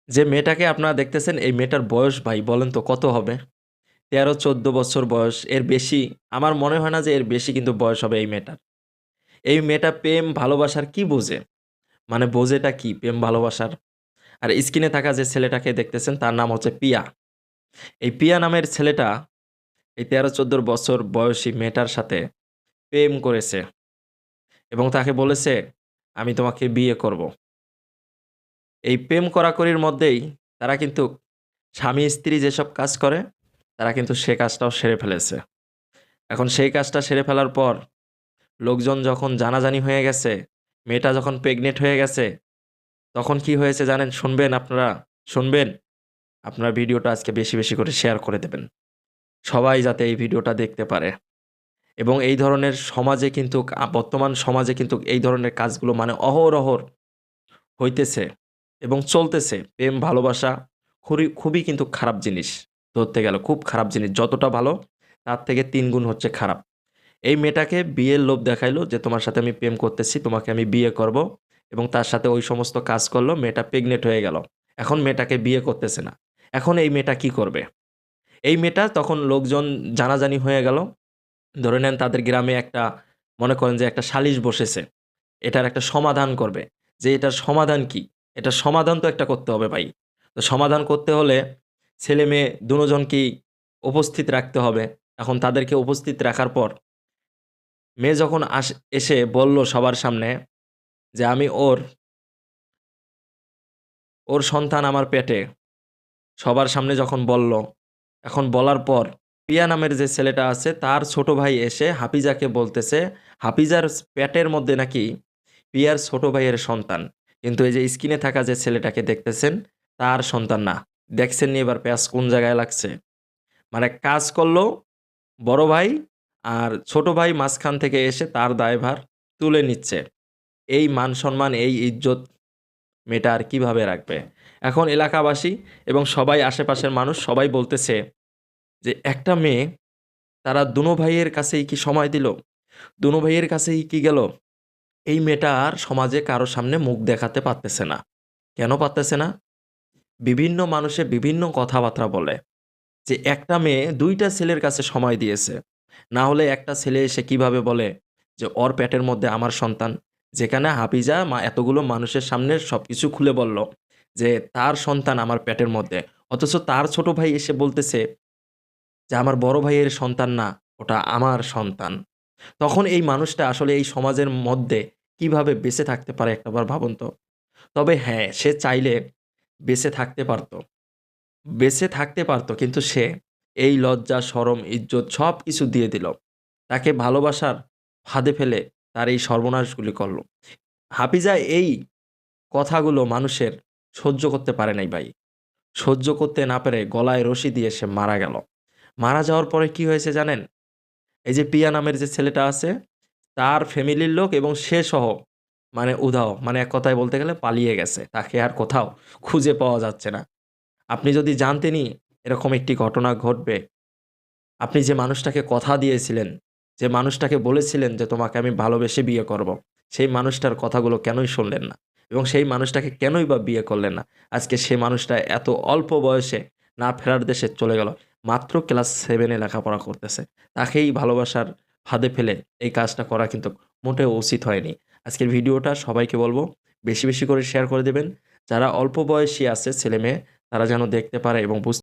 যে মেয়েটাকে আপনারা দেখতেছেন এই মেয়েটার বয়স ভাই বলেন তো কত হবে? 13-14 বছর বয়স, এর বেশি আমার মনে হয় না যে এর বেশি কিন্তু বয়স হবে এই মেয়েটার। এই মেয়েটা প্রেম ভালোবাসার কি বোঝে? মানে বোঝেটা কি প্রেম ভালোবাসার? আর স্ক্রিনে থাকা যে ছেলেটাকে দেখতেছেন তার নাম হচ্ছে পিয়া। এই পিয়া নামের ছেলেটা এই 13-14 বছর বয়সী মেয়েটার সাথে প্রেম করেছে এবং তাকে বলেছে, "আমি তোমাকে বিয়ে করব।" এই প্রেম কড়াকড়ির মধ্যেই তারা কিন্তু স্বামী-স্ত্রী যেসব কাজ করে, তারা কিন্তু সে কাজটাও সেরে ফেলেছে। এখন সেই কাজটা সেরে ফেলার পর লোকজন যখন জানাজানি হয়ে গেছে, মেয়েটা যখন প্রেগনেন্ট হয়ে গেছে, তখন কি হয়েছে জানেন? শুনবেন আপনারা? শুনবেন? আপনারা ভিডিওটা আজকে বেশি, বেশি করে শেয়ার করে দেবেন। সবাই যাতে এই ভিডিওটা দেখতে পারে এবং এই ধরনের সমাজে কিন্তু বর্তমান সমাজে কিন্তু এই ধরনের কাজগুলো মানে অহরহর হইতেছে এবং চলতেছে। প্রেম ভালোবাসা খুবই কিন্তু খারাপ জিনিস। ধরতে গেলে খুব খারাপ জিনিস। যতটা ভালো তার থেকে ৩ গুণ হচ্ছে খারাপ। এই মেয়েটাকে বিয়ের লোভ দেখাইলো যে তোমার সাথে আমি প্রেম করতেছি, তোমাকে আমি বিয়ে করব এবং তার সাথে ওই সমস্ত কাজ করলো। মেয়েটা প্রেগনেন্ট হয়ে গেল। এখন মেয়েটাকে বিয়ে করতেছে না। এখন এই মেয়েটা কি করবে? এই মেয়েটা তখন লোকজন জানাজানি হয়ে গেল। ধরে নেন তাদের গ্রামে একটা মনে করেন যে একটা সালিশ বসেছে। এটার একটা সমাধান করবে। যে এটার সমাধান কি? এটার সমাধান তো একটা করতে হবে ভাই। তো সমাধান করতে হলে ছেলে-মেয়ে দোনোজনকেই উপস্থিত রাখতে হবে। এখন তাদেরকে উপস্থিত রাখার পর মেয়ে যখন এসে বলল সবার সামনে যে, "আমি ওর সন্তান আমার পেটে।" সবার সামনে যখন বলল, এখন বলার পর পিয়া নামের যে ছেলেটা আছে তার ছোট ভাই এসে হাফিজাকে বলতেছে, হাফিজার পেটের মধ্যে নাকি পিয়ার ছোট ভাইয়ের সন্তান। কিন্তু এই যে স্ক্রিনে থাকা যে ছেলেটাকে দেখতেছেন তার সন্তান না। দেখছেন নি এবার পেঁয়াজ কোন জায়গায় লাগছে? মানে কাজ করল বড় ভাই আর ছোট ভাই মাঝখান থেকে এসে তার দায়ভার তুলে নিচ্ছে। এই মান-সম্মান, এই ইজ্জত মেয়েটা আর কিভাবে রাখবে? এখন এলাকাবাসী এবং সবাই আশেপাশের মানুষ সবাই বলতেছে যে, "একটা মেয়ে তারা দুনো ভাইয়ের কাছেই কি সময় দিল? দুনো ভাইয়ের কাছেই কি গেল? এই মেয়েটা আর সমাজে কারো সামনে মুখ দেখাতে পারতেছে না।" কেন পারতেছে না? বিভিন্ন মানুষে বিভিন্ন কথাবার্তা বলে যে, "একটা মেয়ে ২ টা ছেলের কাছে সময় দিয়েছে। না হলে একটা ছেলে এসে কিভাবে বলে যে, ওর পেটের মধ্যে আমার সন্তান?" যেখানে হাফিজা এতগুলো মানুষের সামনে সবকিছু খুলে বলল যে, তার সন্তান আমার পেটের মধ্যে। অথচ তার ছোট ভাই এসে বলতেছে যে, "আমার বড় ভাইয়ের সন্তান না, ওটা আমার সন্তান।" তখন এই মানুষটা আসলে এই সমাজের মধ্যে কিভাবে বেঁচে থাকতে পারে একটাবার ভাবুন তো? তবে হ্যাঁ, সে চাইলে বেঁচে থাকতে পারত। বেঁচে থাকতে পারত কিন্তু সে এই লজ্জা, শরম, ইজ্জত সবকিছু দিয়ে দিল। তাকে ভালোবাসার ফাঁদে ফেলে তার এই সর্বনাশগুলি করল। হাফিজা এই কথাগুলো মানুষের সহ্য করতে পারে নাই ভাই। সহ্য করতে না পেরে গলায় রশি দিয়ে সে মারা গেল। মারা যাওয়ার পরে কি হয়েছে জানেন? এই যে পিয়া নামের যে ছেলেটা আছে, তার ফ্যামিলির লোক এবং সে সহ মানে উধাও। মানে এক কথায় বলতে গেলে পালিয়ে গেছে। তাকে আর কোথাও খুঁজে পাওয়া যাচ্ছে না। আপনি যদি জানতেনই এরকম একটি ঘটনা ঘটবে, আপনি যে মানুষটাকে কথা দিয়েছিলেন, যে মানুষটাকে বলেছিলেন যে তোমাকে আমি ভালোবেসে বিয়ে করব, সেই মানুষটার কথাগুলো কেনই শুনলেন না? এবং সেই মানুষটাকে কেনই বা বিয়ে করলেন না? আজকে সে মানুষটা এত অল্প বয়সে না ফেরার দেশে চলে গেল। মাত্র ক্লাস 7 এ লেখাপড়া করতেছে। তাকেই ভালোবাসার ফাঁদে ফেলে এই কাজটা করা কিন্তু মোটেও উচিত হয়নি। আজকের ভিডিওটা সবাইকে বলব বেশি, বেশি করে শেয়ার করে দেবেন। যারা অল্প বয়সী আছে ছেলেমেয়ে তারা যেন দেখতে পারে এবং